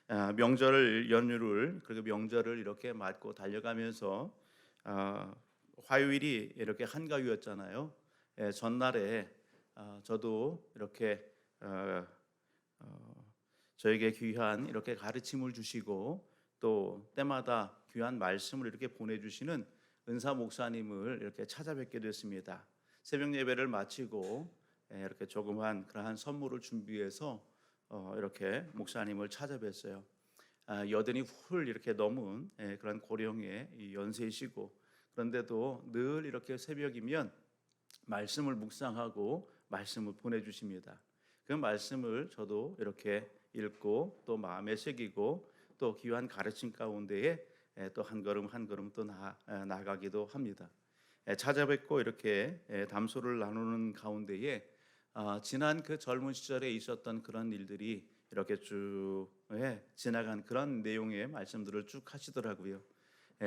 명절 연휴를 그리고 명절을 이렇게 맞고 달려가면서 화요일이 이렇게 한가위였잖아요. 전날에 저도 이렇게 어, 저에게 귀한 이렇게 가르침을 주시고 또 때마다 귀한 말씀을 이렇게 보내주시는 은사 목사님을 이렇게 찾아뵙게 됐습니다. 새벽 예배를 마치고 이렇게 조그만 그러한 선물을 준비해서 이렇게 목사님을 찾아뵀어요. 여든이 훌 이렇게 넘은 그런 고령의 이 연세이시고 그런데도 늘 이렇게 새벽이면 말씀을 묵상하고 말씀을 보내주십니다. 그 말씀을 저도 이렇게 읽고 또 마음에 새기고 또 귀한 가르침 가운데에 또 한 걸음 한 걸음 또 나가기도 합니다. 찾아뵙고 이렇게 담소를 나누는 가운데에 지난 그 젊은 시절에 있었던 그런 일들이 이렇게 쭉 지나간 그런 내용의 말씀들을 쭉 하시더라고요.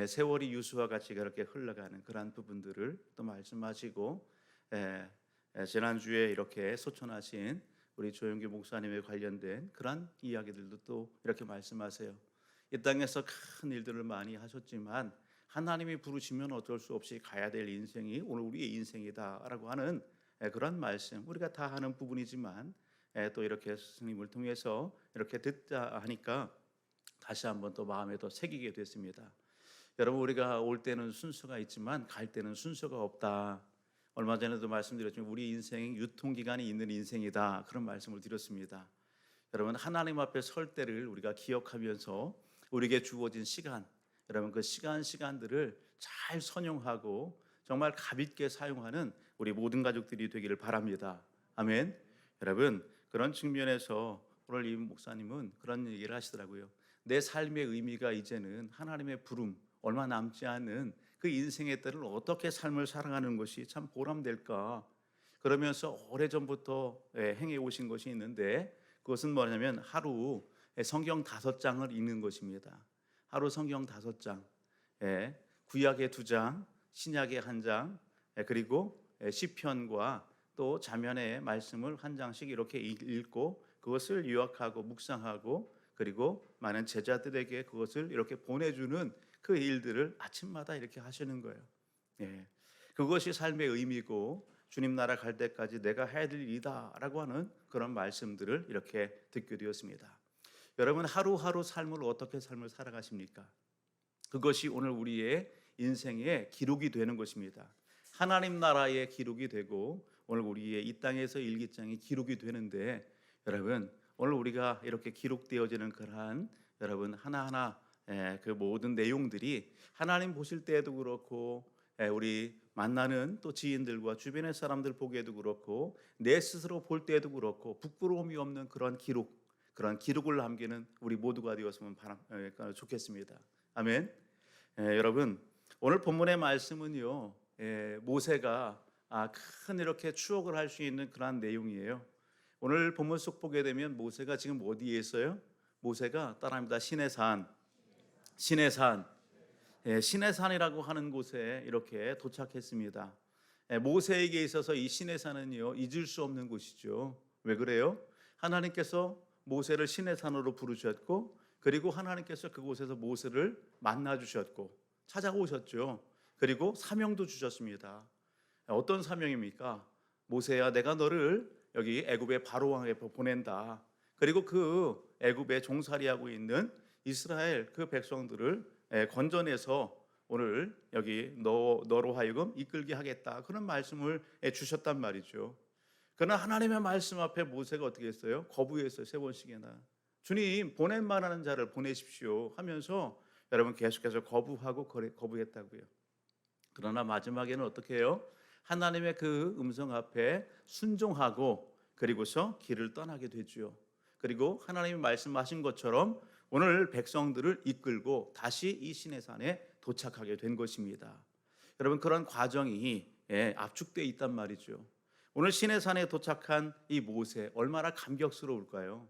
세월이 유수와 같이 그렇게 흘러가는 그런 부분들을 또 말씀하시고 지난주에 이렇게 소천하신 우리 조영기 목사님에 관련된 그런 이야기들도 또 이렇게 말씀하세요. 이 땅에서 큰 일들을 많이 하셨지만 하나님이 부르시면 어쩔 수 없이 가야 될 인생이 오늘 우리의 인생이다라고 하는 그런 말씀, 우리가 다 하는 부분이지만 또 이렇게 스님을 통해서 이렇게 듣자 하니까 다시 한번 또 마음에 더 새기게 됐습니다. 여러분, 우리가 올 때는 순서가 있지만 갈 때는 순서가 없다. 얼마 전에도 말씀드렸지만 우리 인생이 유통기간이 있는 인생이다, 그런 말씀을 드렸습니다. 여러분, 하나님 앞에 설 때를 우리가 기억하면서 우리에게 주어진 시간, 여러분 그 시간들을 잘 선용하고 정말 가볍게 사용하는 우리 모든 가족들이 되기를 바랍니다. 아멘. 여러분, 그런 측면에서 오늘 이 목사님은 그런 얘기를 하시더라고요. 내 삶의 의미가 이제는 하나님의 부름, 얼마 남지 않은 그 인생의 때를 어떻게 삶을 살아가는 것이 참 보람될까. 그러면서 오래전부터 행해 오신 것이 있는데 그것은 뭐냐면 하루 성경 5장을 읽는 것입니다. 하루 성경 5장, 구약의 2장, 신약의 1장, 그리고 시편과 또 자면의 말씀을 한 장씩 이렇게 읽고 그것을 요약하고 묵상하고 그리고 많은 제자들에게 그것을 이렇게 보내주는 그 일들을 아침마다 이렇게 하시는 거예요. 그것이 삶의 의미고 주님 나라 갈 때까지 내가 해야 될 일이다라고 하는 그런 말씀들을 이렇게 듣게 되었습니다. 여러분, 하루하루 삶을 어떻게 삶을 살아가십니까? 그것이 오늘 우리의 인생의 기록이 되는 것입니다. 하나님 나라의 기록이 되고 오늘 우리의 이 땅에서 일기장이 기록이 되는데 여러분, 오늘 우리가 이렇게 기록되어지는 그러한 여러분 하나하나 그 모든 내용들이 하나님 보실 때에도 그렇고 우리 만나는 또 지인들과 주변의 사람들 보기에도 그렇고 내 스스로 볼 때에도 그렇고 부끄러움이 없는 그런 기록을 남기는 우리 모두가 되었으면 좋겠습니다. 아멘. 여러분, 오늘 본문의 말씀은요, 모세가 큰 이렇게 추억을 할 수 있는 그런 내용이에요. 오늘 본문 속 보게 되면 모세가 지금 어디에 있어요? 모세가 따라합니다. 시내산이라고 하는 곳에 이렇게 도착했습니다. 모세에게 있어서 이 시내산은요, 잊을 수 없는 곳이죠. 왜 그래요? 하나님께서 모세를 시내산으로 부르셨고 그리고 하나님께서 그곳에서 모세를 만나 주셨고 찾아오셨죠. 그리고 사명도 주셨습니다. 어떤 사명입니까? 모세야, 내가 너를 여기 애굽의 바로 왕에 보낸다. 그리고 그 애굽에 종살이하고 있는 이스라엘 그 백성들을 건져내서 오늘 여기 너로 하여금 이끌게 하겠다, 그런 말씀을 주셨단 말이죠. 그러나 하나님의 말씀 앞에 모세가 어떻게 했어요? 거부했어요. 3번씩이나. 주님, 보낼 만한 자를 보내십시오 하면서 여러분 계속해서 거부했다고요. 그러나 마지막에는 어떻게 해요? 하나님의 그 음성 앞에 순종하고 그리고서 길을 떠나게 되죠. 그리고 하나님이 말씀하신 것처럼 오늘 백성들을 이끌고 다시 이 시내산에 도착하게 된 것입니다. 여러분, 그런 과정이 압축되어 있단 말이죠. 오늘 시내산에 도착한 이 모세, 얼마나 감격스러울까요?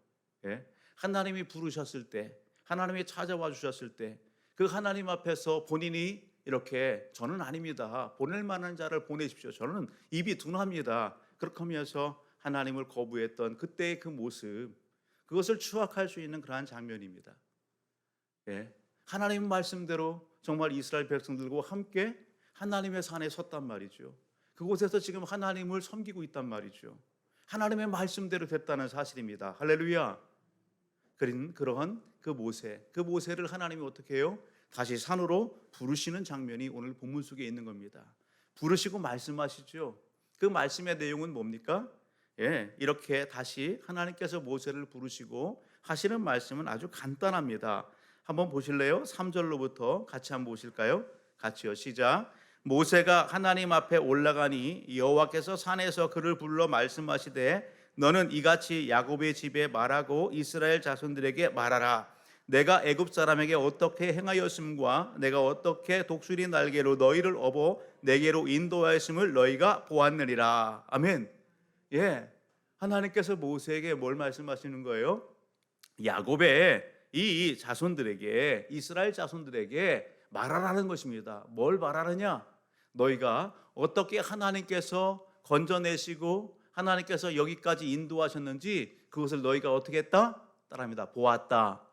하나님이 부르셨을 때, 하나님이 찾아와 주셨을 때 그 하나님 앞에서 본인이 이렇게 저는 아닙니다, 보낼 만한 자를 보내십시오, 저는 입이 둔합니다, 그렇게 하면서 하나님을 거부했던 그때의 그 모습, 그것을 추억할 수 있는 그러한 장면입니다. 예. 하나님 말씀대로 정말 이스라엘 백성들과 함께 하나님의 산에 섰단 말이죠. 그곳에서 지금 하나님을 섬기고 있단 말이죠. 하나님의 말씀대로 됐다는 사실입니다. 할렐루야. 그러한 그 모세를 하나님이 어떻게 해요? 다시 산으로 부르시는 장면이 오늘 본문 속에 있는 겁니다. 부르시고 말씀하시죠. 그 말씀의 내용은 뭡니까? 예, 이렇게 다시 하나님께서 모세를 부르시고 하시는 말씀은 아주 간단합니다. 한번 보실래요? 3절로부터 같이 한번 보실까요? 같이요. 시작. 모세가 하나님 앞에 올라가니 여호와께서 산에서 그를 불러 말씀하시되 너는 이같이 야곱의 집에 말하고 이스라엘 자손들에게 말하라. 내가 애굽 사람에게 어떻게 행하였음과 내가 어떻게 독수리 날개로 너희를 업어 내게로 인도하였음을 너희가 보았느니라. 아멘. 예, 하나님께서 모세에게 뭘 말씀하시는 거예요? 야곱의 이 자손들에게, 이스라엘 자손들에게 말하라는 것입니다. 뭘 말하느냐? 너희가 어떻게 하나님께서 건져내시고 하나님께서 여기까지 인도하셨는지 그것을 너희가 어떻게 했다? 따라합니다. 보았다,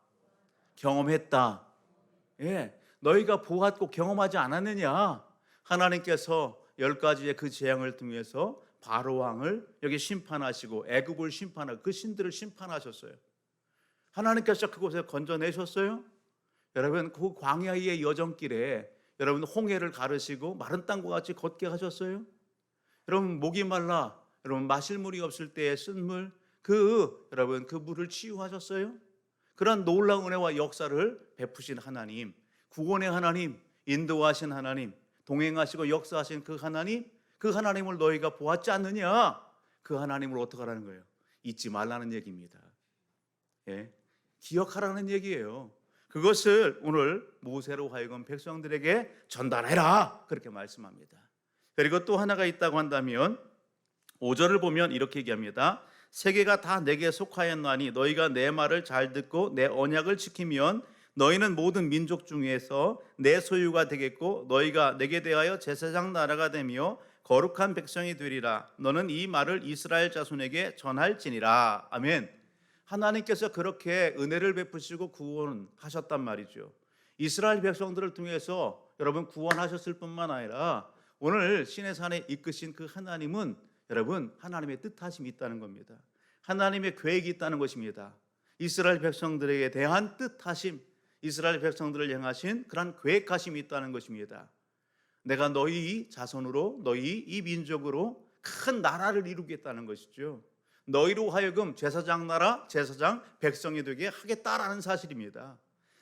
경험했다. 예, 너희가 보았고 경험하지 않았느냐? 하나님께서 10가지의 그 재앙을 통해서 바로 왕을 여기 심판하시고 애굽을 심판하고 그 신들을 심판하셨어요. 하나님께서 그곳에 건져내셨어요. 여러분, 그 광야의 여정길에 여러분 홍해를 가르시고 마른 땅과 같이 걷게 하셨어요. 여러분, 목이 말라 여러분 마실 물이 없을 때에 쓴 물, 여러분 그 물을 치유하셨어요. 그런 놀라운 은혜와 역사를 베푸신 하나님, 구원의 하나님, 인도하신 하나님, 동행하시고 역사하신 그 하나님을 너희가 보았지 않느냐? 그 하나님을 어떻게 하라는 거예요? 잊지 말라는 얘기입니다. 예, 기억하라는 얘기예요. 그것을 오늘 모세로 하여금 백성들에게 전달해라, 그렇게 말씀합니다. 그리고 또 하나가 있다고 한다면 5절을 보면 이렇게 얘기합니다. 세계가 다 내게 속하였나니 너희가 내 말을 잘 듣고 내 언약을 지키면 너희는 모든 민족 중에서 내 소유가 되겠고 너희가 내게 대하여 제사장 나라가 되며 거룩한 백성이 되리라. 너는 이 말을 이스라엘 자손에게 전할지니라. 아멘. 하나님께서 그렇게 은혜를 베푸시고 구원하셨단 말이죠. 이스라엘 백성들을 통해서 여러분 구원하셨을 뿐만 아니라 오늘 시내산에 이끄신 그 하나님은 여러분 하나님의 뜻하심이 있다는 겁니다. 하나님의 계획이 있다는 것입니다. 이스라엘 백성들에게 대한 뜻하심, 이스라엘 백성들을 향하신 그런 계획하심이 있다는 것입니다. 내가 너희 자손으로, 너희 이 민족으로 큰 나라를 이루겠다는 것이죠. 너희로 하여금 제사장 나라, 제사장 백성이 되게 하겠다라는 사실입니다.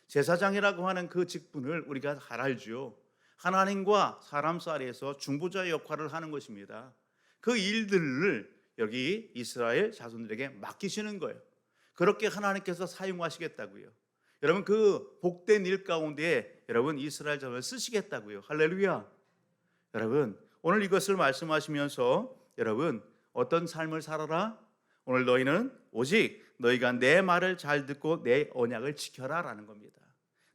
제사장이라고 하는 그 직분을 우리가 잘 알죠. 하나님과 사람 사이에서 중보자 역할을 하는 것입니다. 그 일들을 여기 이스라엘 자손들에게 맡기시는 거예요. 그렇게 하나님께서 사용하시겠다고요. 여러분, 그 복된 일 가운데 여러분 이스라엘 자손을 쓰시겠다고요. 할렐루야. 여러분, 오늘 이것을 말씀하시면서 여러분 어떤 삶을 살아라? 오늘 너희는 오직 너희가 내 말을 잘 듣고 내 언약을 지켜라 라는 겁니다.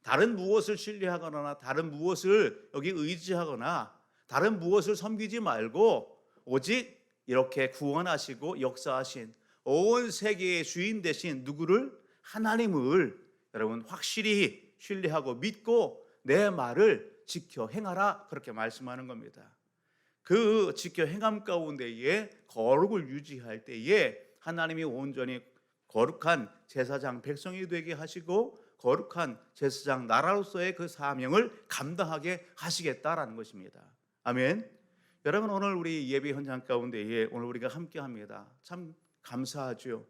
다른 무엇을 신뢰하거나 다른 무엇을 여기 의지하거나 다른 무엇을 섬기지 말고 오직 이렇게 구원하시고 역사하신 온 세계의 주인 되신 누구를? 하나님을 여러분 확실히 신뢰하고 믿고 내 말을 지켜 행하라, 그렇게 말씀하는 겁니다. 그 지켜 행함 가운데에 거룩을 유지할 때에 하나님이 온전히 거룩한 제사장 백성이 되게 하시고 거룩한 제사장 나라로서의 그 사명을 감당하게 하시겠다라는 것입니다. 아멘. 여러분, 오늘 우리 예배 현장 가운데에 오늘 우리가 함께합니다. 참 감사하죠.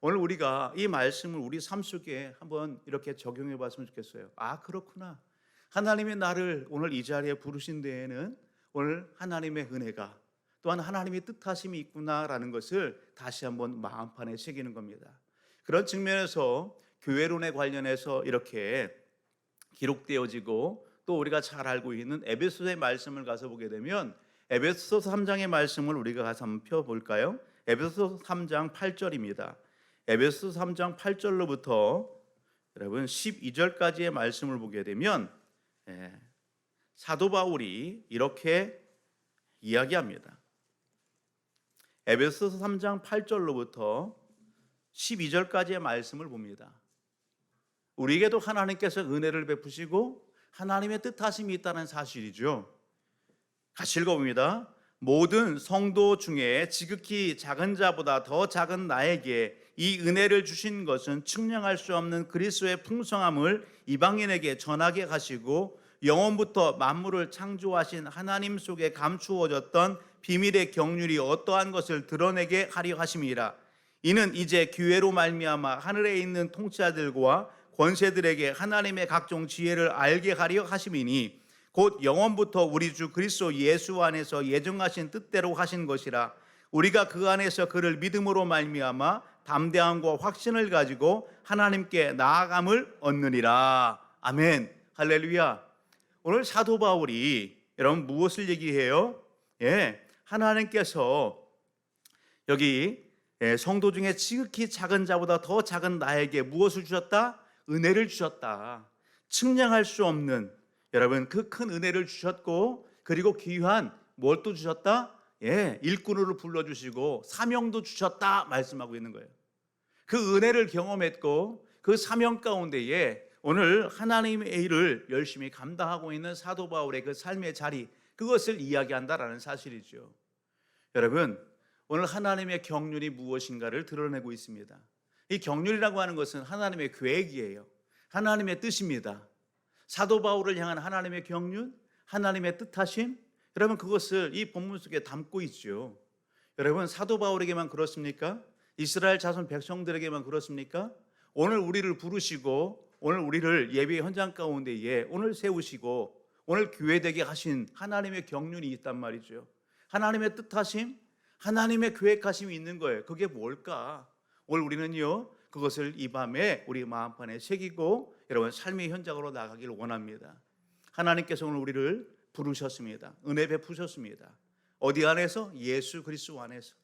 오늘 우리가 이 말씀을 우리 삶 속에 한번 이렇게 적용해 봤으면 좋겠어요. 아, 그렇구나. 하나님의 나를 오늘 이 자리에 부르신 데에는 오늘 하나님의 은혜가 또한 하나님의 뜻하심이 있구나라는 것을 다시 한번 마음판에 새기는 겁니다. 그런 측면에서 교회론에 관련해서 이렇게 기록되어지고 또 우리가 잘 알고 있는 에베소서의 말씀을 가서 보게 되면 에베소서 3장의 말씀을 우리가 가서 한번 펴볼까요? 에베소서 3장 8절입니다. 에베소서 3장 8절로부터 여러분 12절까지의 말씀을 보게 되면 사도 바울이 이렇게 이야기합니다. 에베소서 3장 8절로부터 12절까지의 말씀을 봅니다. 우리에게도 하나님께서 은혜를 베푸시고 하나님의 뜻하심이 있다는 사실이죠. 같이 읽어봅니다. 모든 성도 중에 지극히 작은 자보다 더 작은 나에게 이 은혜를 주신 것은 측량할 수 없는 그리스도의 풍성함을 이방인에게 전하게 하시고 영원부터 만물을 창조하신 하나님 속에 감추어졌던 비밀의 경륜이 어떠한 것을 드러내게 하려 하심이라. 이는 이제 기회로 말미암아 하늘에 있는 통치자들과 권세들에게 하나님의 각종 지혜를 알게 하려 하심이니 곧 영원부터 우리 주 그리스도 예수 안에서 예정하신 뜻대로 하신 것이라. 우리가 그 안에서 그를 믿음으로 말미암아 담대함과 확신을 가지고 하나님께 나아감을 얻느니라. 아멘. 할렐루야. 오늘 사도 바울이 여러분 무엇을 얘기해요? 하나님께서 여기 성도 중에 지극히 작은 자보다 더 작은 나에게 무엇을 주셨다? 은혜를 주셨다. 측량할 수 없는 여러분 그 큰 은혜를 주셨고, 그리고 귀한 뭘 또 주셨다? 일꾼으로 불러주시고 사명도 주셨다 말씀하고 있는 거예요. 그 은혜를 경험했고 그 사명 가운데에 오늘 하나님의 일을 열심히 감당하고 있는 사도 바울의 그 삶의 자리, 그것을 이야기한다라는 사실이죠. 여러분, 오늘 하나님의 경륜이 무엇인가를 드러내고 있습니다. 이 경륜이라고 하는 것은 하나님의 계획이에요. 하나님의 뜻입니다. 사도 바울을 향한 하나님의 경륜, 하나님의 뜻하심, 여러분 그것을 이 본문 속에 담고 있죠. 여러분 사도 바울에게만 그렇습니까? 이스라엘 자손 백성들에게만 그렇습니까? 오늘 우리를 부르시고 오늘 우리를 예배의 현장 가운데에 오늘 세우시고 오늘 교회되게 하신 하나님의 경륜이 있단 말이죠. 하나님의 뜻하심, 하나님의 계획하심이 있는 거예요. 그게 뭘까? 오늘 우리는요 그것을 이 밤에 우리 마음판에 새기고 여러분 삶의 현장으로 나가기를 원합니다. 하나님께서 오늘 우리를 부르셨습니다. 은혜 베푸셨습니다. 어디 안에서? 예수 그리스도 안에서.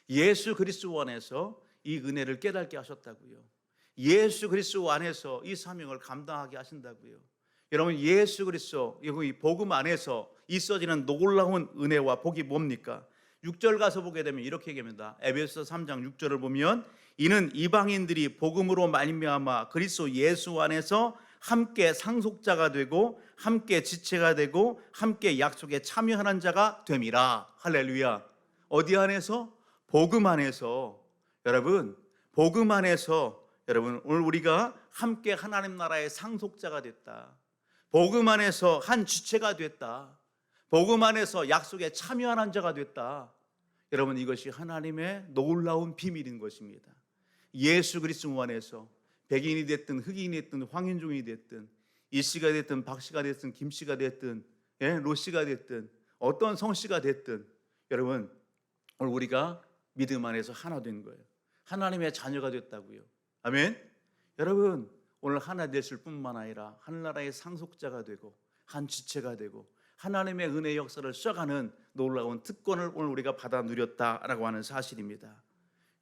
예수 그리스도 안에서 이 은혜를 깨닫게 하셨다고요. 예수 그리스도 안에서 이 사명을 감당하게 하신다고요. 여러분 예수 그리스도 이 복음 안에서 있어지는 놀라운 은혜와 복이 뭡니까? 6절 가서 보게 되면 이렇게 얘기합니다. 에베소 3장 6절을 보면 이는 이방인들이 복음으로 말미암아 그리스도 예수 안에서 함께 상속자가 되고 함께 지체가 되고 함께 약속에 참여하는 자가 됨이라. 할렐루야. 어디 안에서? 복음 안에서. 여러분 복음 안에서 여러분 오늘 우리가 함께 하나님 나라의 상속자가 됐다. 복음 안에서 한 지체가 됐다. 복음 안에서 약속에 참여하는 자가 됐다. 여러분 이것이 하나님의 놀라운 비밀인 것입니다. 예수 그리스도 안에서 백인이 됐든 흑인이 됐든 황인종이 됐든 이씨가 됐든 박씨가 됐든 김씨가 됐든 로씨가 됐든 어떤 성씨가 됐든 여러분 오늘 우리가 믿음 안에서 하나 된 거예요. 하나님의 자녀가 됐다고요. 아멘. 여러분 오늘 하나 되실 뿐만 아니라 하늘나라의 상속자가 되고 한 지체가 되고 하나님의 은혜 역사를 써가는 놀라운 특권을 오늘 우리가 받아 누렸다라고 하는 사실입니다.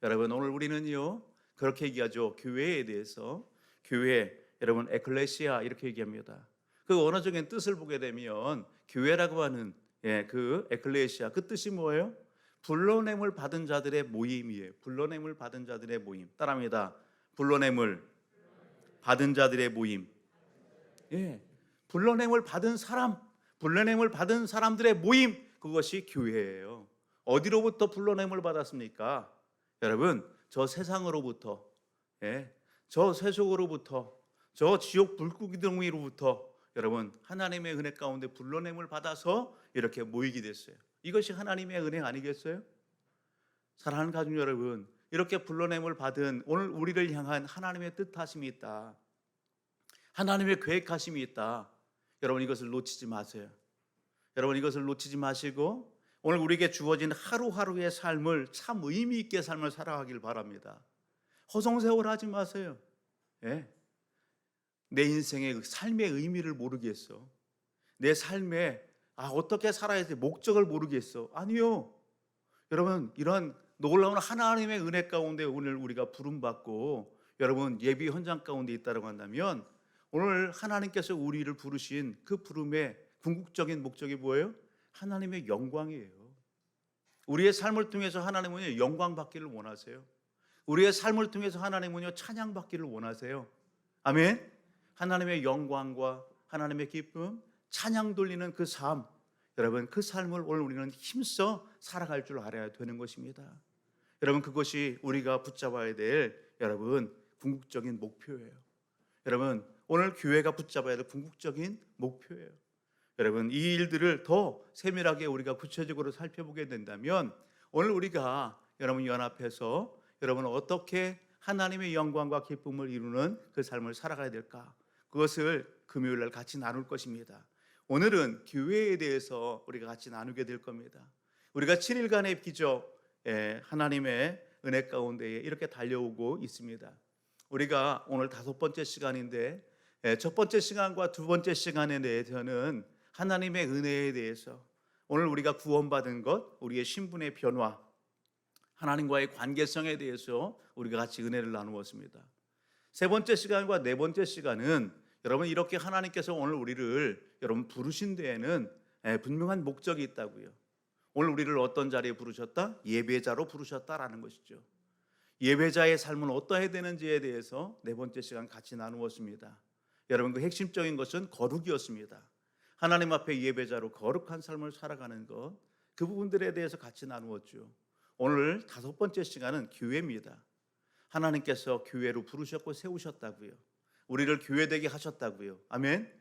여러분 오늘 우리는요 그렇게 얘기하죠. 교회에 대해서 교회 여러분 에클레시아 이렇게 얘기합니다. 그 언어적인 뜻을 보게 되면 교회라고 하는 그 에클레시아 그 뜻이 뭐예요? 불러냄을 받은 자들의 모임이에요. 불러냄을 받은 자들의 모임. 따라합니다. 불러냄을 받은 자들의 모임. 불러냄을 받은 사람, 불러냄을 받은 사람들의 모임, 그것이 교회예요. 어디로부터 불러냄을 받았습니까? 여러분 저 세상으로부터, 저 세속으로부터, 저 지옥 불구덩이로부터 여러분 하나님의 은혜 가운데 불러냄을 받아서 이렇게 모이게 됐어요. 이것이 하나님의 은혜 아니겠어요? 사랑하는 가족 여러분, 이렇게 불러냄을 받은 오늘 우리를 향한 하나님의 뜻하심이 있다. 하나님의 계획하심이 있다. 여러분 이것을 놓치지 마세요. 여러분 이것을 놓치지 마시고 오늘 우리에게 주어진 하루하루의 삶을 참 의미 있게 삶을 살아가길 바랍니다. 허송세월 하지 마세요. 내 인생의 삶의 의미를 모르겠어. 내 삶에 어떻게 살아야 돼? 목적을 모르겠어. 아니요. 여러분 이런 놀라운 하나님의 은혜 가운데 오늘 우리가 부름받고 여러분 예비 현장 가운데 있다고 한다면 오늘 하나님께서 우리를 부르신 그 부름의 궁극적인 목적이 뭐예요? 하나님의 영광이에요. 우리의 삶을 통해서 하나님은 영광 받기를 원하세요. 우리의 삶을 통해서 하나님은요 찬양받기를 원하세요. 아멘. 하나님의 영광과 하나님의 기쁨, 찬양 돌리는 그 삶, 여러분 그 삶을 오늘 우리는 힘써 살아갈 줄 알아야 되는 것입니다. 여러분 그것이 우리가 붙잡아야 될 여러분 궁극적인 목표예요. 여러분 오늘 교회가 붙잡아야 될 궁극적인 목표예요. 여러분 이 일들을 더 세밀하게 우리가 구체적으로 살펴보게 된다면 오늘 우리가 여러분 연합해서 여러분 어떻게 하나님의 영광과 기쁨을 이루는 그 삶을 살아가야 될까? 그것을 금요일 날 같이 나눌 것입니다. 오늘은 교회에 대해서 우리가 같이 나누게 될 겁니다. 우리가 7일간의 기적, 하나님의 은혜 가운데에 이렇게 달려오고 있습니다. 우리가 오늘 5번째 시간인데 첫 번째 시간과 두 번째 시간에 대해서는 하나님의 은혜에 대해서 오늘 우리가 구원받은 것, 우리의 신분의 변화, 하나님과의 관계성에 대해서 우리가 같이 은혜를 나누었습니다. 세 번째 시간과 네 번째 시간은 여러분 이렇게 하나님께서 오늘 우리를 여러분 부르신 데에는 분명한 목적이 있다고요. 오늘 우리를 어떤 자리에 부르셨다? 예배자로 부르셨다라는 것이죠. 예배자의 삶은 어떠해야 되는지에 대해서 네 번째 시간 같이 나누었습니다. 여러분 그 핵심적인 것은 거룩이었습니다. 하나님 앞에 예배자로 거룩한 삶을 살아가는 것, 그 부분들에 대해서 같이 나누었죠. 오늘 5번째 시간은 교회입니다. 하나님께서 교회로 부르셨고 세우셨다고요. 우리를 교회되게 하셨다고요. 아멘.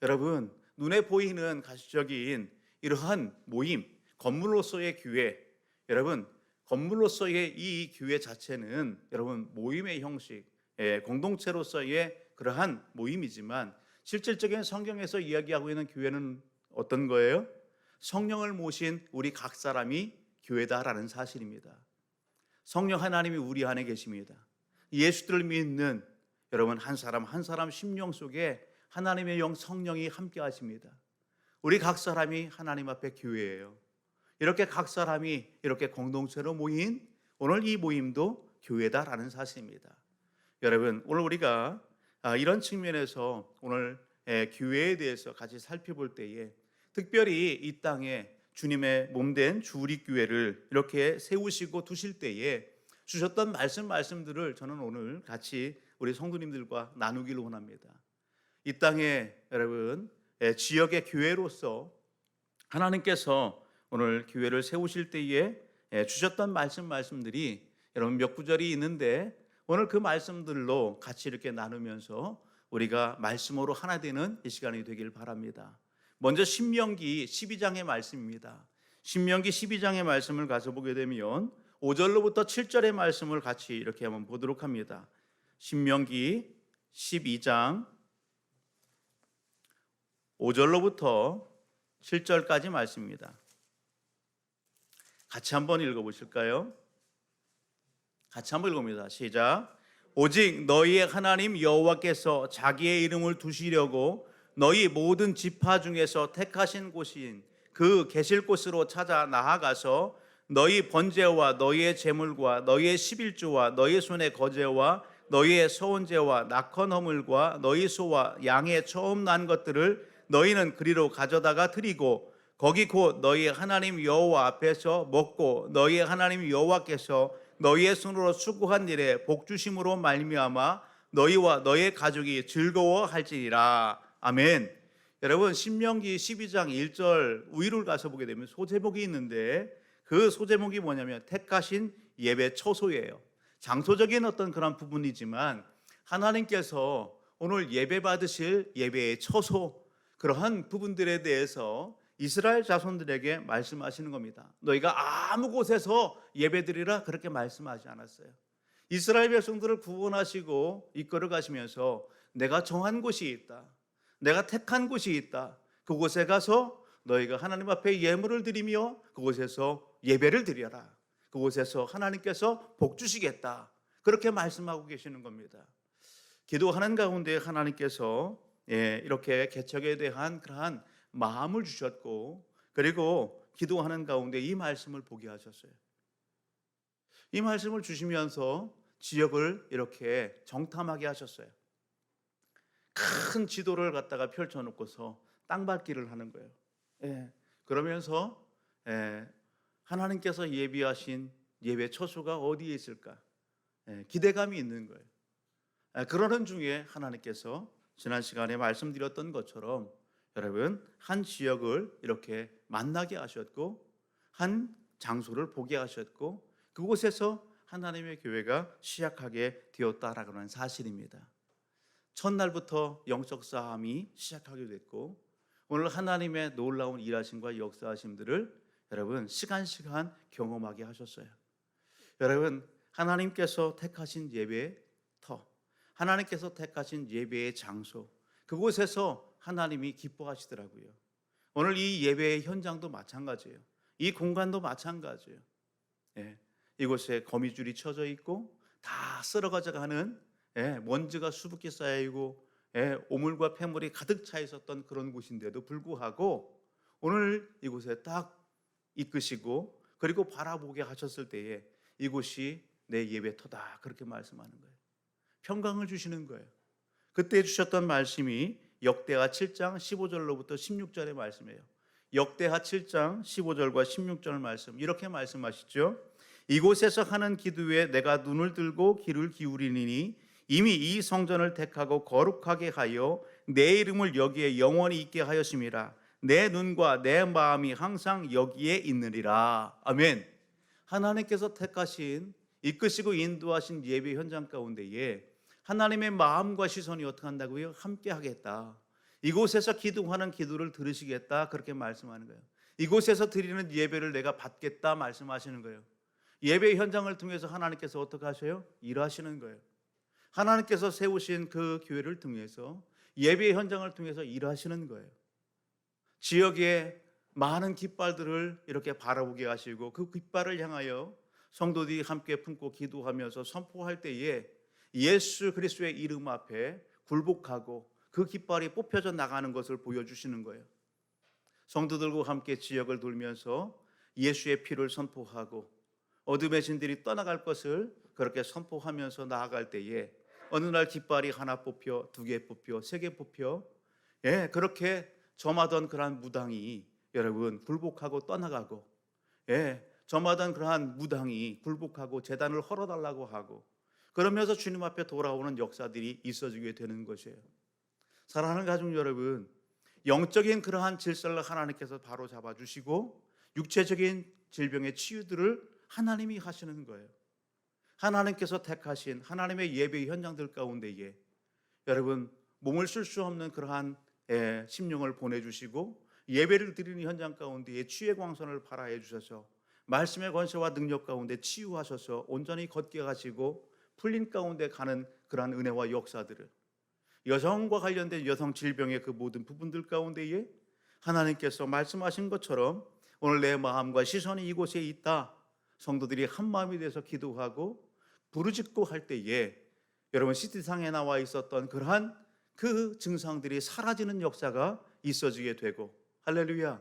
여러분 눈에 보이는 가시적인 이러한 모임, 건물로서의 교회, 여러분 건물로서의 이 교회 자체는 여러분 모임의 형식, 공동체로서의 그러한 모임이지만 실질적인 성경에서 이야기하고 있는 교회는 어떤 거예요? 성령을 모신 우리 각 사람이 교회다라는 사실입니다. 성령 하나님이 우리 안에 계십니다. 예수를 믿는 여러분 한 사람 한 사람 심령 속에 하나님의 영 성령이 함께 하십니다. 우리 각 사람이 하나님 앞에 교회예요. 이렇게 각 사람이 이렇게 공동체로 모인 오늘 이 모임도 교회다라는 사실입니다. 여러분 오늘 우리가 이런 측면에서 오늘 교회에 대해서 같이 살펴볼 때에 특별히 이 땅에 주님의 몸된 주우리교회를 이렇게 세우시고 두실 때에 주셨던 말씀들을 저는 오늘 같이 우리 성도님들과 나누기를 원합니다. 이 땅에 여러분 지역의 교회로서 하나님께서 오늘 교회를 세우실 때에 주셨던 말씀들이 여러분 몇 구절이 있는데 오늘 그 말씀들로 같이 이렇게 나누면서 우리가 말씀으로 하나 되는 이 시간이 되길 바랍니다. 먼저 신명기 12장의 말씀입니다. 신명기 12장의 말씀을 가서 보게 되면 5절로부터 7절의 말씀을 같이 이렇게 한번 보도록 합니다. 신명기 12장 5절로부터 7절까지 말씀입니다. 같이 한번 읽어보실까요? 같이 한번 읽어봅니다. 시작. 오직 너희의 하나님 여호와께서 자기의 이름을 두시려고 너희 모든 지파 중에서 택하신 곳인 그 계실 곳으로 찾아 나아가서 너희 번제와 너희의 제물과 너희의 11조와 너희 손의 거제와 너희의 서원제와 낙헌 허물과 너희 소와 양의 처음 난 것들을 너희는 그리로 가져다가 드리고 거기 곧 너희 하나님 여호와 앞에서 먹고 너희 하나님 여호와께서 너희의 손으로 수고한 일에 복 주심으로 말미암아 너희와 너희의 가족이 즐거워할지니라. 아멘. 여러분 신명기 12장 1절 위를 가서 보게 되면 소제목이 있는데 그 소제목이 뭐냐면 택하신 예배 처소예요. 장소적인 어떤 그런 부분이지만 하나님께서 오늘 예배 받으실 예배의 처소, 그러한 부분들에 대해서 이스라엘 자손들에게 말씀하시는 겁니다. 너희가 아무 곳에서 예배드리라 그렇게 말씀하지 않았어요. 이스라엘 백성들을 구원하시고 이끌어 가시면서 내가 정한 곳이 있다, 내가 택한 곳이 있다, 그곳에 가서 너희가 하나님 앞에 예물을 드리며 그곳에서 예배를 드려라, 그곳에서 하나님께서 복 주시겠다, 그렇게 말씀하고 계시는 겁니다. 기도하는 가운데 하나님께서 이렇게 개척에 대한 그러한 마음을 주셨고, 그리고 기도하는 가운데 이 말씀을 보게 하셨어요. 이 말씀을 주시면서 지역을 이렇게 정탐하게 하셨어요. 큰 지도를 갖다가 펼쳐놓고서 땅밟기를 하는 거예요. 그러면서 하나님께서 예비하신 예배 처소가 어디에 있을까? 기대감이 있는 거예요. 그러는 중에 하나님께서 지난 시간에 말씀드렸던 것처럼 여러분 한 지역을 이렇게 만나게 하셨고 한 장소를 보게 하셨고 그곳에서 하나님의 교회가 시작하게 되었다라고 하는 사실입니다. 첫날부터 영적 싸움이 시작하게 됐고 오늘 하나님의 놀라운 일하심과 역사하심들을 여러분 시간 경험하게 하셨어요. 여러분 하나님께서 택하신 예배의 터, 하나님께서 택하신 예배의 장소, 그곳에서 하나님이 기뻐하시더라고요. 오늘 이 예배의 현장도 마찬가지예요. 이 공간도 마찬가지예요. 이곳에 거미줄이 쳐져 있고 다 쓸어가져가는 먼지가 수북히 쌓이고 오물과 폐물이 가득 차 있었던 그런 곳인데도 불구하고 오늘 이곳에 딱 이끄시고 그리고 바라보게 하셨을 때에 이곳이 내 예배터다 그렇게 말씀하는 거예요. 평강을 주시는 거예요. 그때 주셨던 말씀이 역대하 7장 15절로부터 16절의 말씀이에요. 역대하 7장 15절과 16절 말씀 이렇게 말씀하시죠. 이곳에서 하는 기도에 내가 눈을 들고 귀를 기울이니 이미 이 성전을 택하고 거룩하게 하여 내 이름을 여기에 영원히 있게 하였음이라. 내 눈과 내 마음이 항상 여기에 있느니라. 아멘. 하나님께서 택하신 이끄시고 인도하신 예배 현장 가운데에 하나님의 마음과 시선이 어떻게 한다고요? 함께 하겠다. 이곳에서 기도하는 기도를 들으시겠다 그렇게 말씀하는 거예요. 이곳에서 드리는 예배를 내가 받겠다 말씀하시는 거예요. 예배 현장을 통해서 하나님께서 어떻게 하셔요? 일하시는 거예요. 하나님께서 세우신 그 교회를 통해서 예배 현장을 통해서 일하시는 거예요. 지역의 많은 깃발들을 이렇게 바라보게 하시고 그 깃발을 향하여 성도들이 함께 품고 기도하면서 선포할 때에 예수 그리스도의 이름 앞에 굴복하고 그 깃발이 뽑혀져 나가는 것을 보여주시는 거예요. 성도들과 함께 지역을 돌면서 예수의 피를 선포하고 어둠의 진들이 떠나갈 것을 그렇게 선포하면서 나아갈 때에 어느 날 깃발이 하나 뽑혀, 두 개 뽑혀, 세 개 뽑혀 그렇게 점하던 그러한 무당이 여러분 굴복하고 떠나가고 점하던 그러한 무당이 굴복하고 제단을 헐어달라고 하고 그러면서 주님 앞에 돌아오는 역사들이 있어지게 되는 것이에요. 사랑하는 가족 여러분, 영적인 그러한 질서를 하나님께서 바로 잡아주시고 육체적인 질병의 치유들을 하나님이 하시는 거예요. 하나님께서 택하신 하나님의 예배 현장들 가운데에 여러분 몸을 쓸 수 없는 그러한 심령을 보내주시고 예배를 드리는 현장 가운데에 치유의 광선을 발하해 주셔서 말씀의 권세와 능력 가운데 치유하셔서 온전히 걷게 하시고 풀린 가운데 가는 그러한 은혜와 역사들을 여성과 관련된 여성 질병의 그 모든 부분들 가운데에 하나님께서 말씀하신 것처럼 오늘 내 마음과 시선이 이곳에 있다. 성도들이 한 마음이 돼서 기도하고 부르짖고 할 때에 여러분 CT상에 나와 있었던 그러한 그 증상들이 사라지는 역사가 있어지게 되고 할렐루야.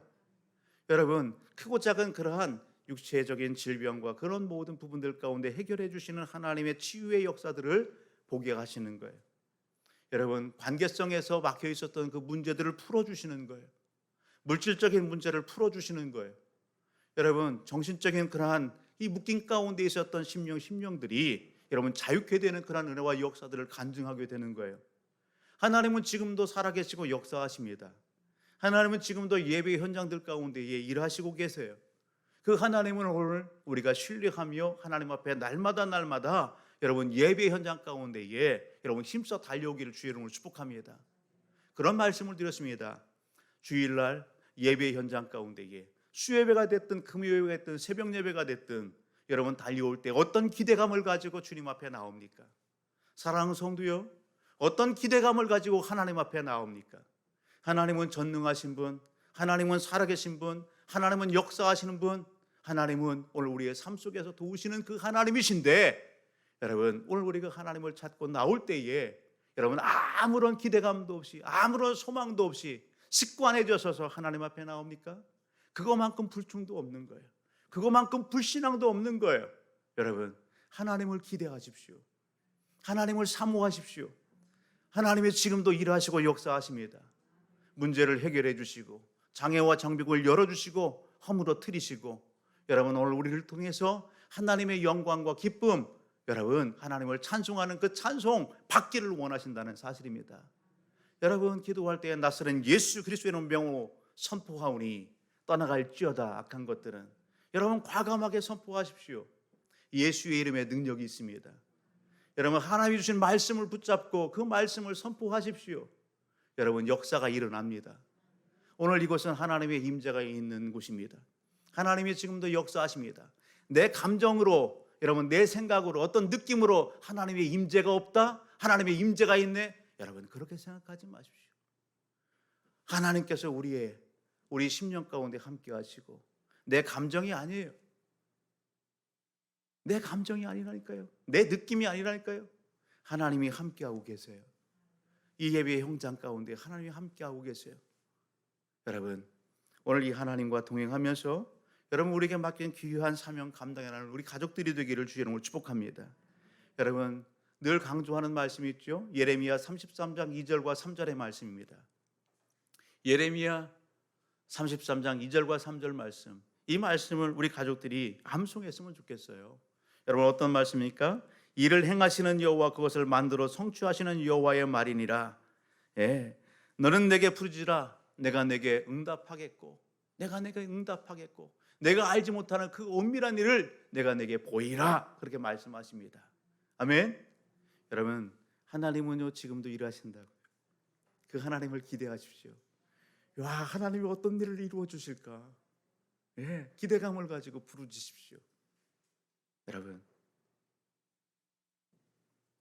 여러분 크고 작은 그러한 육체적인 질병과 그런 모든 부분들 가운데 해결해 주시는 하나님의 치유의 역사들을 보게 하시는 거예요. 여러분 관계성에서 막혀 있었던 그 문제들을 풀어주시는 거예요. 물질적인 문제를 풀어주시는 거예요. 여러분 정신적인 그러한 이 묶인 가운데 있었던 심령들이 여러분 자유케 되는 그러한 은혜와 역사들을 간증하게 되는 거예요. 하나님은 지금도 살아계시고 역사하십니다. 하나님은 지금도 예배 현장들 가운데 일하시고 계세요. 그 하나님은 오늘 우리가 신뢰하며 하나님 앞에 날마다 여러분 예배 현장 가운데에 여러분 힘써 달려오기를 주의 이름으로 축복합니다. 그런 말씀을 드렸습니다. 주일날 예배 현장 가운데에 수예배가 됐든 금요예배가 됐든 새벽 예배가 됐든 여러분 달려올 때 어떤 기대감을 가지고 주님 앞에 나옵니까? 사랑하는 성도요, 어떤 기대감을 가지고 하나님 앞에 나옵니까? 하나님은 전능하신 분, 하나님은 살아계신 분, 하나님은 역사하시는 분, 하나님은 오늘 우리의 삶 속에서 도우시는 그 하나님이신데 여러분 오늘 우리가 하나님을 찾고 나올 때에 여러분 아무런 기대감도 없이 아무런 소망도 없이 습관해져서 하나님 앞에 나옵니까? 그거만큼 불충도 없는 거예요. 그거만큼 불신앙도 없는 거예요. 여러분 하나님을 기대하십시오. 하나님을 사모하십시오. 하나님이 지금도 일하시고 역사하십니다. 문제를 해결해 주시고 장애와 장벽을 열어주시고 허물어 트리시고 여러분 오늘 우리를 통해서 하나님의 영광과 기쁨 여러분 하나님을 찬송하는 그 찬송 받기를 원하신다는 사실입니다. 여러분 기도할 때 나서는 예수 그리스도의 명으로 선포하오니 떠나갈지어다 악한 것들은. 여러분 과감하게 선포하십시오. 예수의 이름에 능력이 있습니다. 여러분 하나님이 주신 말씀을 붙잡고 그 말씀을 선포하십시오. 여러분 역사가 일어납니다. 오늘 이곳은 하나님의 임재가 있는 곳입니다. 하나님이 지금도 역사하십니다. 내 감정으로 여러분 내 생각으로 어떤 느낌으로 하나님의 임재가 없다? 하나님의 임재가 있네? 여러분 그렇게 생각하지 마십시오. 하나님께서 우리 심령 가운데 함께 하시고 내 감정이 아니에요. 내 감정이 아니라니까요. 내 느낌이 아니라니까요. 하나님이 함께하고 계세요. 이 예배의 현장 가운데 하나님이 함께하고 계세요. 여러분 오늘 이 하나님과 동행하면서 여러분 우리에게 맡긴 귀한 사명 감당하는 우리 가족들이 되기를 주의 이름으로 축복합니다. 여러분 늘 강조하는 말씀이 있죠. 예레미야 33장 2절과 3절의 말씀입니다. 예레미야 33장 2절과 3절 말씀, 이 말씀을 우리 가족들이 암송했으면 좋겠어요. 여러분 어떤 말씀입니까? 이를 행하시는 여호와 그것을 만들어 성취하시는 여호와의 말이니라. 너는 내게 부르짖으라 내가 내게 응답하겠고 내가 알지 못하는 그 은밀한 일을 내가 내게 보이라. 그렇게 말씀하십니다. 아멘. 여러분 하나님은요 지금도 일하신다고요. 그 하나님을 기대하십시오. 와 하나님이 어떤 일을 이루어 주실까? 기대감을 가지고 부르짖으십시오. 여러분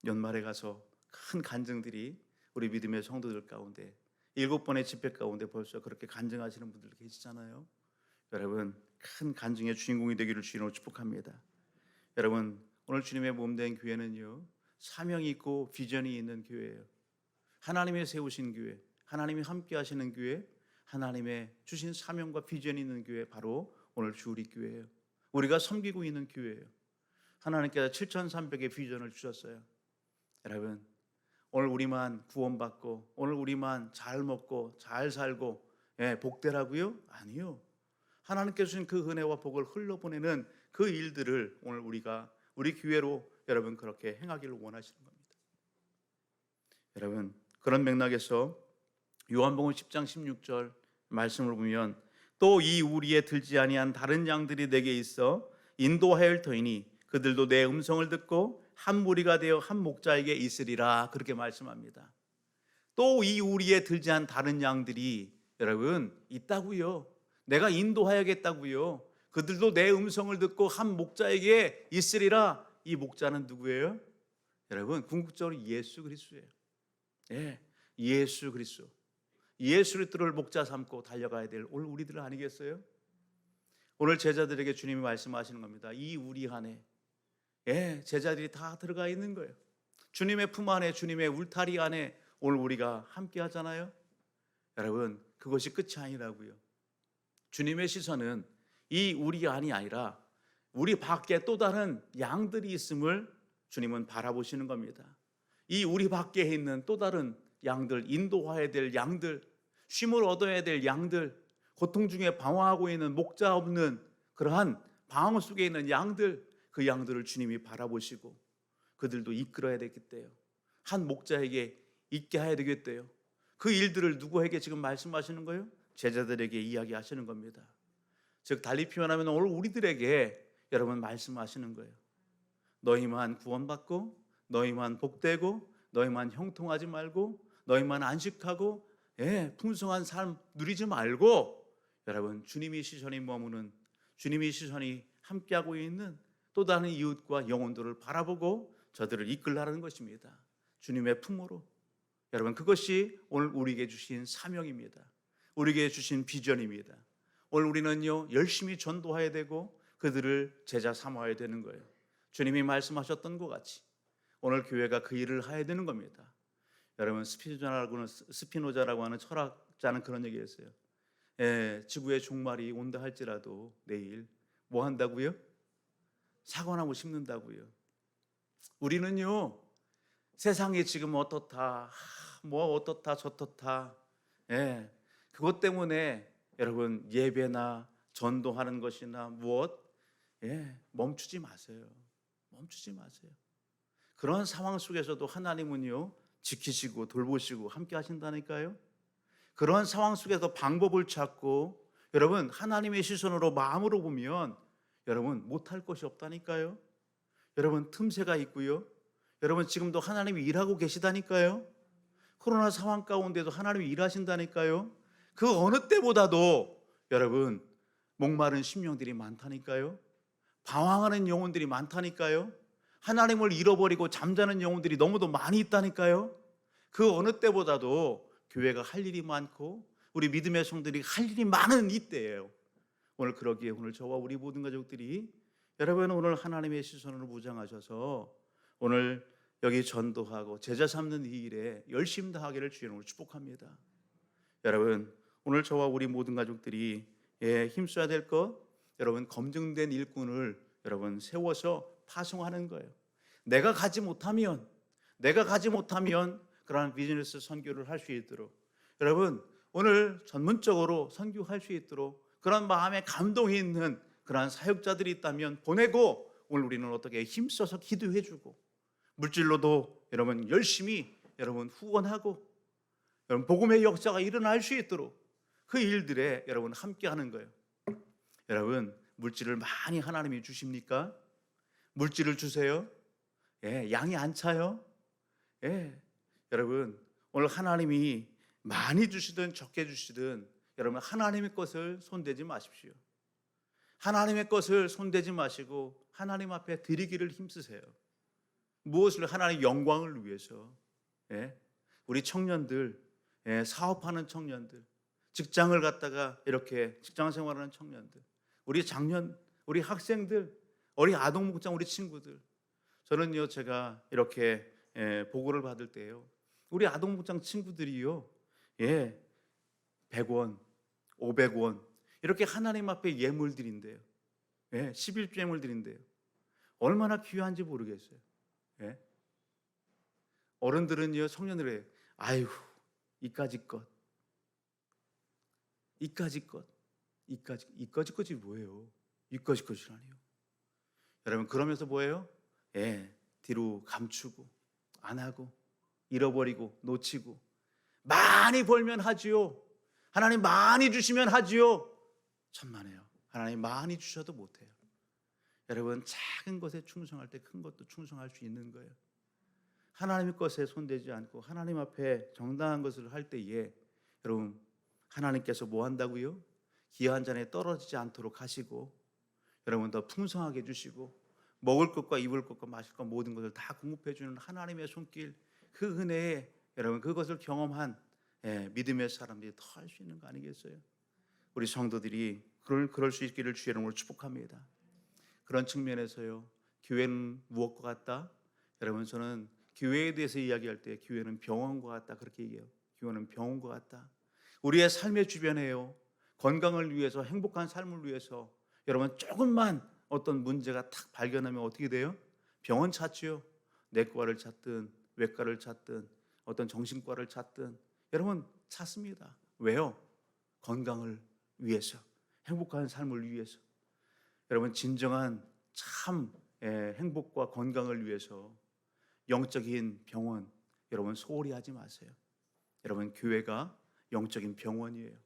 연말에 가서 큰 간증들이 우리 믿음의 성도들 가운데 7번의 집회 가운데 벌써 그렇게 간증하시는 분들 계시잖아요. 여러분 큰 간증의 주인공이 되기를 주님으로 축복합니다. 여러분 오늘 주님의 몸된 교회는요 사명이 있고 비전이 있는 교회예요. 하나님의 세우신 교회, 하나님이 함께 하시는 교회, 하나님의 주신 사명과 비전이 있는 교회, 바로 오늘 주우리 교회예요. 우리가 섬기고 있는 교회예요. 하나님께서 7,300의 비전을 주셨어요. 여러분 오늘 우리만 구원받고 오늘 우리만 잘 먹고 잘 살고 복되라고요? 아니요. 하나님께서 주신 그 은혜와 복을 흘러보내는 그 일들을 오늘 우리 교회로 여러분 그렇게 행하기를 원하시는 겁니다. 여러분 그런 맥락에서 요한복음 10장 16절 말씀을 보면 또 이 우리에 들지 아니한 다른 양들이 내게 있어 인도하여 터이니 그들도 내 음성을 듣고 한 무리가 되어 한 목자에게 있으리라. 그렇게 말씀합니다. 또 이 우리에 들지 않은 다른 양들이 여러분 있다고요. 내가 인도하야겠다고요. 그들도 내 음성을 듣고 한 목자에게 있으리라. 이 목자는 누구예요? 여러분 궁극적으로 예수 그리스도예요. 예수 그리스도. 예수 그리스도를 목자 삼고 달려가야 될 오늘 우리들 아니겠어요? 오늘 제자들에게 주님이 말씀하시는 겁니다. 이 우리 안에 제자들이 다 들어가 있는 거예요. 주님의 품 안에, 주님의 울타리 안에 오늘 우리가 함께 하잖아요. 여러분 그것이 끝이 아니라고요. 주님의 시선은 이 우리 안이 아니라 우리 밖에 또 다른 양들이 있음을 주님은 바라보시는 겁니다. 이 우리 밖에 있는 또 다른 양들, 인도해야 될 양들, 쉼을 얻어야 될 양들, 고통 중에 방황하고 있는 목자 없는 그러한 방황 속에 있는 양들, 그 양들을 주님이 바라보시고 그들도 이끌어야 되겠대요. 한 목자에게 있게 해야 되겠대요. 그 일들을 누구에게 지금 말씀하시는 거예요? 제자들에게 이야기하시는 겁니다. 즉 달리 표현하면 오늘 우리들에게 여러분 말씀하시는 거예요. 너희만 구원받고 너희만 복되고 너희만 형통하지 말고 너희만 안식하고 풍성한 삶 누리지 말고 여러분 주님이 시선이 머무는 주님이 시선이 함께하고 있는 또 다른 이웃과 영혼들을 바라보고 저들을 이끌라는 것입니다. 주님의 품으로. 여러분 그것이 오늘 우리에게 주신 사명입니다. 우리에게 주신 비전입니다. 오늘 우리는요 열심히 전도해야 되고 그들을 제자 삼아야 되는 거예요. 주님이 말씀하셨던 것 같이 오늘 교회가 그 일을 해야 되는 겁니다. 여러분 스피노자라고 하는 철학자는 그런 얘기했어요. 지구의 종말이 온다 할지라도 내일 뭐 한다고요? 사과나무 심는다고요. 우리는요 세상이 지금 어떻다 뭐 어떻다 저떻다 그것 때문에 여러분 예배나 전도하는 것이나 무엇 멈추지 마세요. 멈추지 마세요. 그런 상황 속에서도 하나님은요 지키시고 돌보시고 함께 하신다니까요. 그런 상황 속에서 방법을 찾고 여러분 하나님의 시선으로 마음으로 보면 여러분 못할 것이 없다니까요. 여러분 틈새가 있고요. 여러분 지금도 하나님이 일하고 계시다니까요. 코로나 상황 가운데도 하나님이 일하신다니까요. 그 어느 때보다도 여러분 목마른 심령들이 많다니까요. 방황하는 영혼들이 많다니까요. 하나님을 잃어버리고 잠자는 영혼들이 너무도 많이 있다니까요. 그 어느 때보다도 교회가 할 일이 많고 우리 믿음의 성들이 할 일이 많은 이때예요. 오늘 그러기에 오늘 저와 우리 모든 가족들이 여러분 오늘 하나님의 시선으로 무장하셔서 오늘 여기 전도하고 제자 삼는 이 일에 열심 다하기를 주의 이름으로 축복합니다. 여러분 오늘 저와 우리 모든 가족들이 힘써야 될 것 여러분 검증된 일꾼을 여러분 세워서 파송하는 거예요. 내가 가지 못하면 그러한 비즈니스 선교를 할 수 있도록 여러분 오늘 전문적으로 선교할 수 있도록 그런 마음에 감동이 있는 그러한 사역자들이 있다면 보내고 오늘 우리는 어떻게 힘써서 기도해주고 물질로도 여러분 열심히 여러분 후원하고 여러분 복음의 역사가 일어날 수 있도록 그 일들에 여러분 함께하는 거예요. 여러분 물질을 많이 하나님이 주십니까? 물질을 주세요. 양이 안 차요. 여러분 오늘 하나님이 많이 주시든 적게 주시든 여러분 하나님의 것을 손대지 마십시오. 하나님의 것을 손대지 마시고 하나님 앞에 드리기를 힘쓰세요. 무엇을 하나님의 영광을 위해서 우리 청년들 사업하는 청년들 직장을 갖다가 이렇게 직장 생활하는 청년들 우리 장년 우리 학생들 우리 아동목장 우리 친구들 저는요 제가 이렇게 보고를 받을 때요 우리 아동목장 친구들이요 100원 500원 이렇게 하나님 앞에 예물 드린대요. 11조 예물 드린대요. 얼마나 귀한지 모르겠어요. 어른들은요 청년들이 아이고 이까지 것이 뭐예요? 이까지 것이라니요. 여러분 그러면서 뭐예요? 뒤로 감추고 안 하고 잃어버리고 놓치고 많이 벌면 하지요. 하나님 많이 주시면 하지요. 천만에요. 하나님 많이 주셔도 못해요. 여러분 작은 것에 충성할 때 큰 것도 충성할 수 있는 거예요. 하나님의 것에 손대지 않고 하나님 앞에 정당한 것을 할 때에 여러분 하나님께서 뭐 한다고요? 기한 잔에 떨어지지 않도록 하시고 여러분 더 풍성하게 주시고 먹을 것과 입을 것과 마실 것 모든 것을 다 공급해 주는 하나님의 손길 그 은혜에 여러분 그것을 경험한 믿음의 사람들이 더 할 수 있는 거 아니겠어요? 우리 성도들이 그럴 수 있기를 주의 이름으로 축복합니다. 그런 측면에서요 교회는 무엇과 같다? 여러분 저는 교회에 대해서 이야기할 때 교회는 병원과 같다 그렇게 얘기해요. 교회는 병원과 같다. 우리의 삶의 주변에요 건강을 위해서 행복한 삶을 위해서 여러분 조금만 어떤 문제가 탁 발견하면 어떻게 돼요? 병원 찾지요. 내과를 찾든 외과를 찾든 어떤 정신과를 찾든 여러분 찾습니다. 왜요? 건강을 위해서 행복한 삶을 위해서 여러분 진정한 참 행복과 건강을 위해서 영적인 병원 여러분 소홀히 하지 마세요. 여러분 교회가 영적인 병원이에요.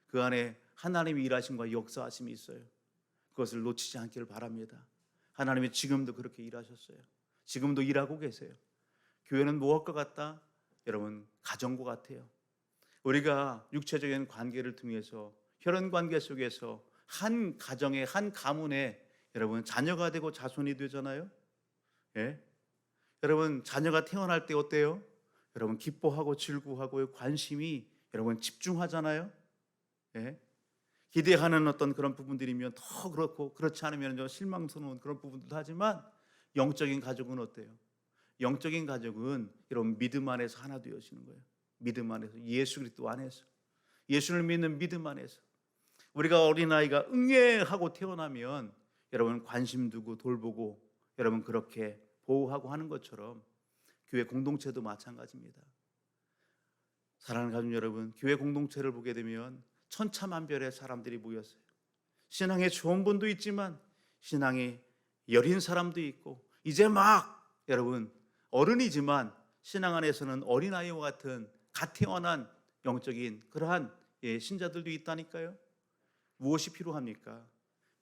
그 안에 하나님의 일하심과 역사하심이 있어요. 그것을 놓치지 않기를 바랍니다. 하나님이 지금도 그렇게 일하셨어요. 지금도 일하고 계세요. 교회는 무엇과 같다? 여러분 가정과 같아요. 우리가 육체적인 관계를 통해서 혈연 관계 속에서 한 가정의 한 가문에 여러분 자녀가 되고 자손이 되잖아요. 여러분 자녀가 태어날 때 어때요? 여러분 기뻐하고 즐거워하고 관심이 여러분 집중하잖아요. 기대하는 어떤 그런 부분들이면 더 그렇고 그렇지 않으면 실망스러운 그런 부분도 하지만 영적인 가족은 어때요? 영적인 가족은 여러분 믿음 안에서 하나 되어지는 거예요. 믿음 안에서 예수 그리스도 안에서 예수를 믿는 믿음 안에서 우리가 어린아이가 응애하고 태어나면 여러분 관심 두고 돌보고 여러분 그렇게 보호하고 하는 것처럼 교회 공동체도 마찬가지입니다. 사랑하는 가족 여러분, 교회 공동체를 보게 되면 천차만별의 사람들이 모였어요. 신앙에 좋은 분도 있지만 신앙이 여린 사람도 있고 이제 막 여러분 어른이지만 신앙 안에서는 어린아이와 같은 갓 태어난 영적인 그러한 신자들도 있다니까요. 무엇이 필요합니까?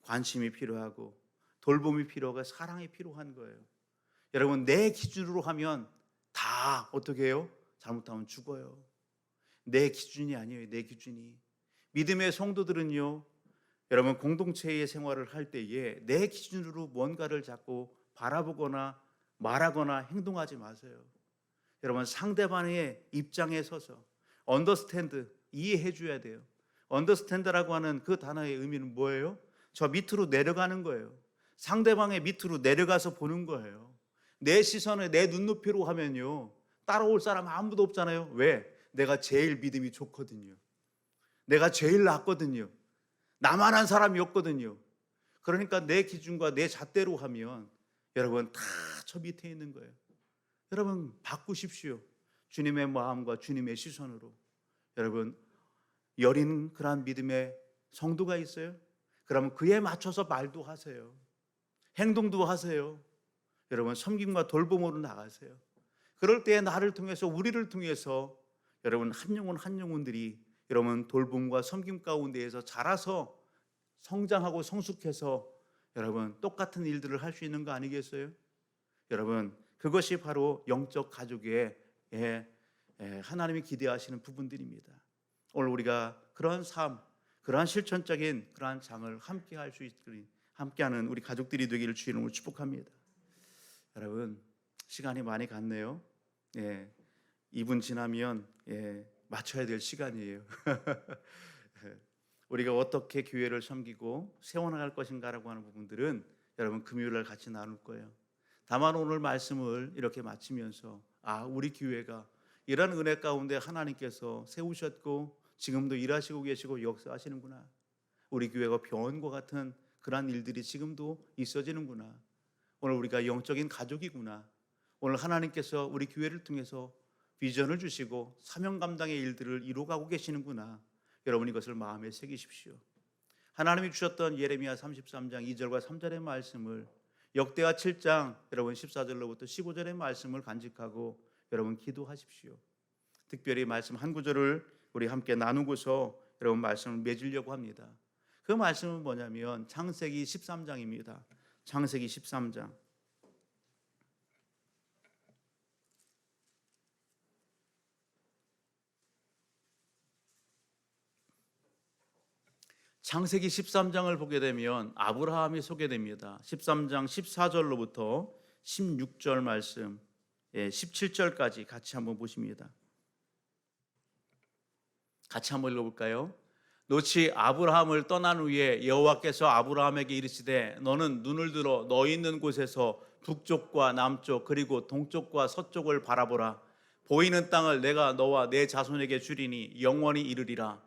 관심이 필요하고 돌봄이 필요하고 사랑이 필요한 거예요. 여러분, 내 기준으로 하면 다 어떻게 해요? 잘못하면 죽어요. 내 기준이 아니에요. 내 기준이. 믿음의 성도들은요, 여러분, 공동체의 생활을 할 때에 내 기준으로 뭔가를 자꾸 바라보거나 말하거나 행동하지 마세요. 여러분, 상대방의 입장에 서서 understand, 이해해 줘야 돼요. understand라고 하는 그 단어의 의미는 뭐예요? 저 밑으로 내려가는 거예요. 상대방의 밑으로 내려가서 보는 거예요. 내 시선을 내 눈높이로 하면요, 따라올 사람 아무도 없잖아요. 왜? 내가 제일 믿음이 좋거든요. 내가 제일 낫거든요. 나만 한 사람이 없거든요. 그러니까 내 기준과 내 잣대로 하면 여러분 다 저 밑에 있는 거예요. 여러분, 바꾸십시오. 주님의 마음과 주님의 시선으로. 여러분, 여린 그러한 믿음의 성도가 있어요? 그러면 그에 맞춰서 말도 하세요. 행동도 하세요. 여러분, 섬김과 돌봄으로 나가세요. 그럴 때 나를 통해서, 우리를 통해서 여러분, 한 영혼 한 영혼들이 여러분 돌봄과 섬김 가운데에서 자라서 성장하고 성숙해서 여러분 똑같은 일들을 할 수 있는 거 아니겠어요? 여러분, 그것이 바로 영적 가족의 하나님이 기대하시는 부분들입니다. 오늘 우리가 그러한 삶, 그러한 실천적인 그러한 장을 함께 할 수 있으리, 함께하는 우리 가족들이 되기를 주의 이름으로 축복합니다. 여러분, 시간이 많이 갔네요. 2분 지나면 맞춰야 될 시간이에요. 우리가 어떻게 교회를 섬기고 세워나갈 것인가라고 하는 부분들은 여러분 금요일날 같이 나눌 거예요. 다만 오늘 말씀을 이렇게 마치면서 우리 교회가 이런 은혜 가운데 하나님께서 세우셨고 지금도 일하시고 계시고 역사하시는구나. 우리 교회가 병원과 같은 그러한 일들이 지금도 있어지는구나. 오늘 우리가 영적인 가족이구나. 오늘 하나님께서 우리 교회를 통해서 비전을 주시고 사명 감당의 일들을 이루어가고 계시는구나. 여러분, 이것을 마음에 새기십시오. 하나님이 주셨던 예레미야 33장 2절과 3절의 말씀을 역대하 7장 여러분 14절로부터 15절의 말씀을 간직하고 여러분 기도하십시오. 특별히 말씀 한 구절을 우리 함께 나누고서 여러분 말씀을 맺으려고 합니다. 그 말씀은 뭐냐면 창세기 13장입니다. 창세기 13장. 창세기 13장을 보게 되면 아브라함이 소개됩니다. 13장 14절로부터 16절 말씀, 17절까지 같이 한번 보십니다. 같이 한번 읽어볼까요? 노치 아브라함을 떠난 후에 여호와께서 아브라함에게 이르시되 너는 눈을 들어 너 있는 곳에서 북쪽과 남쪽 그리고 동쪽과 서쪽을 바라보라. 보이는 땅을 내가 너와 내 자손에게 주리니 영원히 이르리라.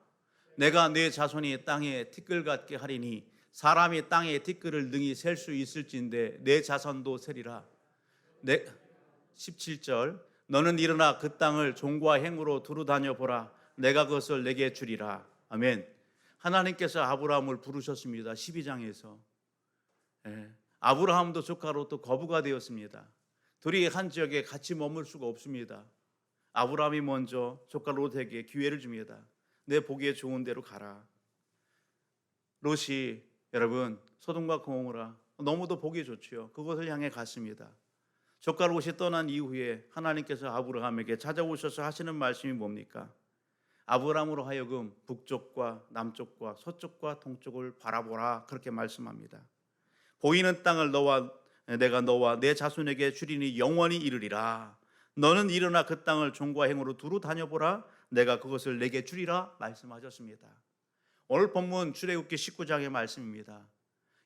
내가 네 자손이 땅에 티끌 같게 하리니 사람이 땅에 티끌을 능히 셀 수 있을진데 내 자손도 세리라. 17절 너는 일어나 그 땅을 종과 행으로 두루 다녀보라. 내가 그것을 내게 주리라. 아멘. 하나님께서 아브라함을 부르셨습니다. 12장에서 아브라함도 조카로 또 거부가 되었습니다. 둘이 한 지역에 같이 머물 수가 없습니다. 아브라함이 먼저 조카 롯에게 기회를 줍니다. 내 보기에 좋은 데로 가라. 롯이 여러분 소돔과 고모라 너무도 보기 좋지요. 그것을 향해 갔습니다. 조카 롯이 떠난 이후에 하나님께서 아브라함에게 찾아오셔서 하시는 말씀이 뭡니까? 아브라함으로 하여금 북쪽과 남쪽과 서쪽과 동쪽을 바라보라. 그렇게 말씀합니다. 보이는 땅을 내가 너와 내 자손에게 주리니 영원히 이르리라. 너는 일어나 그 땅을 종과 행으로 두루 다녀보라. 내가 그것을 내게 주리라 말씀하셨습니다. 오늘 본문 출애굽기 19장의 말씀입니다.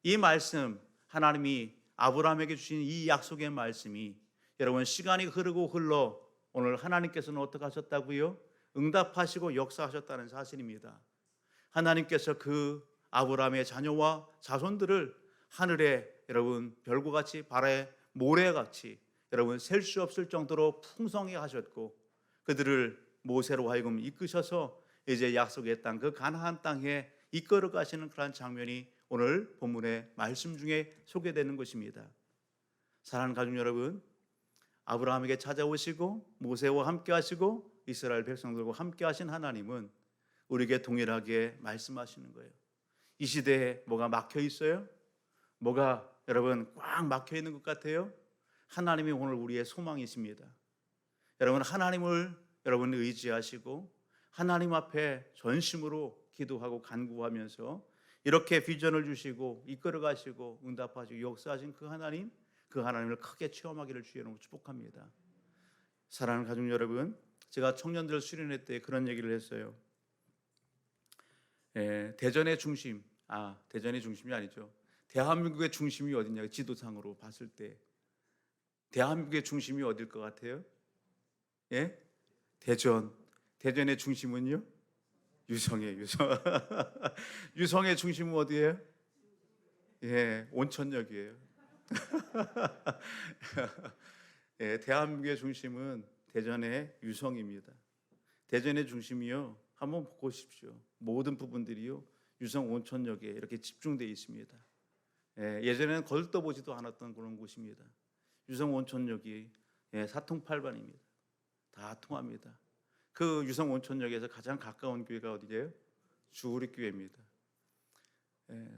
이 말씀 하나님이 아브라함에게 주신 이 약속의 말씀이 여러분 시간이 흐르고 흘러 오늘 하나님께서는 어떻게 하셨다고요? 응답하시고 역사하셨다는 사실입니다. 하나님께서 그 아브라함의 자녀와 자손들을 하늘에 여러분 별과 같이 바다의 모래같이 여러분 셀 수 없을 정도로 풍성히 하셨고 그들을 모세로 하여금 이끄셔서 이제 약속의 땅 그 가나안 땅에 이끌어 가시는 그런 장면이 오늘 본문의 말씀 중에 소개되는 것입니다. 사랑하는 가족 여러분, 아브라함에게 찾아오시고 모세와 함께 하시고 이스라엘 백성들과 함께 하신 하나님은 우리에게 동일하게 말씀하시는 거예요. 이 시대에 뭐가 막혀 있어요? 뭐가 여러분 꽉 막혀 있는 것 같아요? 하나님이 오늘 우리의 소망이십니다. 여러분 하나님을 여러분 의지하시고 하나님 앞에 전심으로 기도하고 간구하면서 이렇게 비전을 주시고 이끌어 가시고 응답하시고 역사하신 그 하나님을 크게 체험하기를 주의 이름으로 축복합니다. 사랑하는 가족 여러분, 제가 청년들 수련회 때 그런 얘기를 했어요. 대전의 중심이 아니죠. 대한민국의 중심이 어디냐, 지도상으로 봤을 때 대한민국의 중심이 어딜 것 같아요? 예? 대전의 중심은요? 유성의 유성의 중심은 어디예요? 예, 온천역이에요. 예, 대한민국의 중심은 대전의 유성입니다. 대전의 중심이요, 한번 보고 싶십시오. 모든 부분들이요 유성 온천역에 이렇게 집중되어 있습니다. 예전에는 걸떠보지도 않았던 그런 곳입니다. 유성 온천역이 사통팔반입니다. 다 통합니다. 그 유성 온천역에서 가장 가까운 교회가 어디예요? 주우리교회입니다.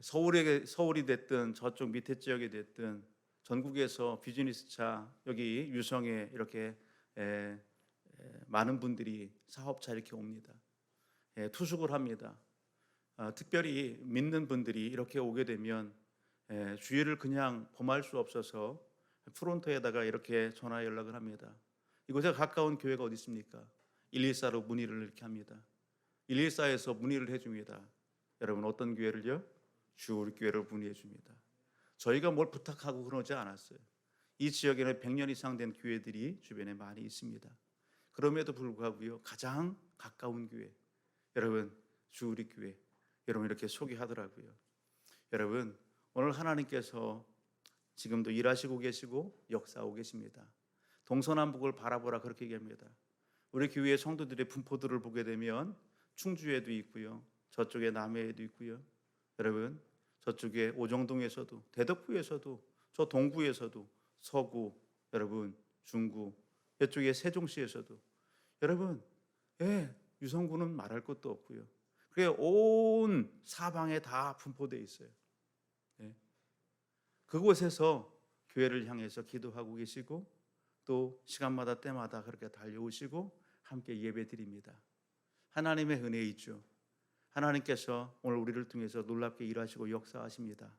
서울이 됐든 저쪽 밑에 지역이 됐든 전국에서 비즈니스차 여기 유성에 이렇게 많은 분들이 사업차 이렇게 옵니다. 투숙을 합니다. 특별히 믿는 분들이 이렇게 오게 되면 주일을 그냥 범할 수 없어서 프론트에다가 이렇게 전화 연락을 합니다. 이곳에 가까운 교회가 어디 있습니까? 114로 문의를 이렇게 합니다. 114에서 문의를 해줍니다. 여러분 어떤 교회를요? 주우리교회를 문의해 줍니다. 저희가 뭘 부탁하고 그러지 않았어요. 이 지역에는 100년 이상 된 교회들이 주변에 많이 있습니다. 그럼에도 불구하고요 가장 가까운 교회, 여러분 주우리교회, 여러분 이렇게 소개하더라고요. 여러분 오늘 하나님께서 지금도 일하시고 계시고 역사하고 계십니다. 동서남북을 바라보라 그렇게 얘기합니다. 우리 교회의 성도들의 분포들을 보게 되면 충주에도 있고요, 저쪽에 남해에도 있고요, 여러분 저쪽에 오정동에서도, 대덕구에서도, 저 동구에서도, 서구, 여러분 중구, 이쪽에 세종시에서도, 여러분 유성구는 말할 것도 없고요. 그게 온 사방에 다 분포되어 있어요. 그곳에서 교회를 향해서 기도하고 계시고 또 시간마다 때마다 그렇게 달려오시고 함께 예배드립니다. 하나님의 은혜 있죠. 하나님께서 오늘 우리를 통해서 놀랍게 일하시고 역사하십니다.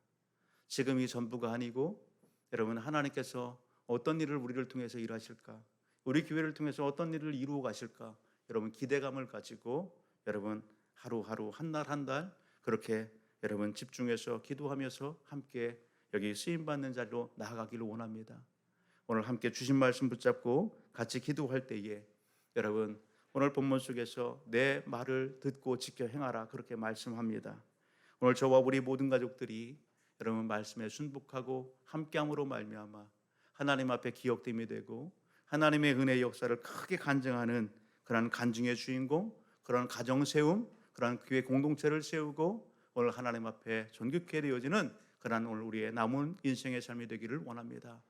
지금이 전부가 아니고 여러분 하나님께서 어떤 일을 우리를 통해서 일하실까, 우리 교회를 통해서 어떤 일을 이루어 가실까, 여러분 기대감을 가지고 여러분 하루하루 한 달 한 달 그렇게 여러분 집중해서 기도하면서 함께 여기 쓰임받는 자리로 나아가기를 원합니다. 오늘 함께 주신 말씀 붙잡고 같이 기도할 때에 여러분 오늘 본문 속에서 내 말을 듣고 지켜 행하라 그렇게 말씀합니다. 오늘 저와 우리 모든 가족들이 여러분 말씀에 순복하고 함께함으로 말미암아 하나님 앞에 기억됨이 되고 하나님의 은혜의 역사를 크게 간증하는 그런 간증의 주인공, 그런 가정 세움, 그런 교회 공동체를 세우고 오늘 하나님 앞에 존귀케 되어지는 그런 오늘 우리의 남은 인생의 삶이 되기를 원합니다.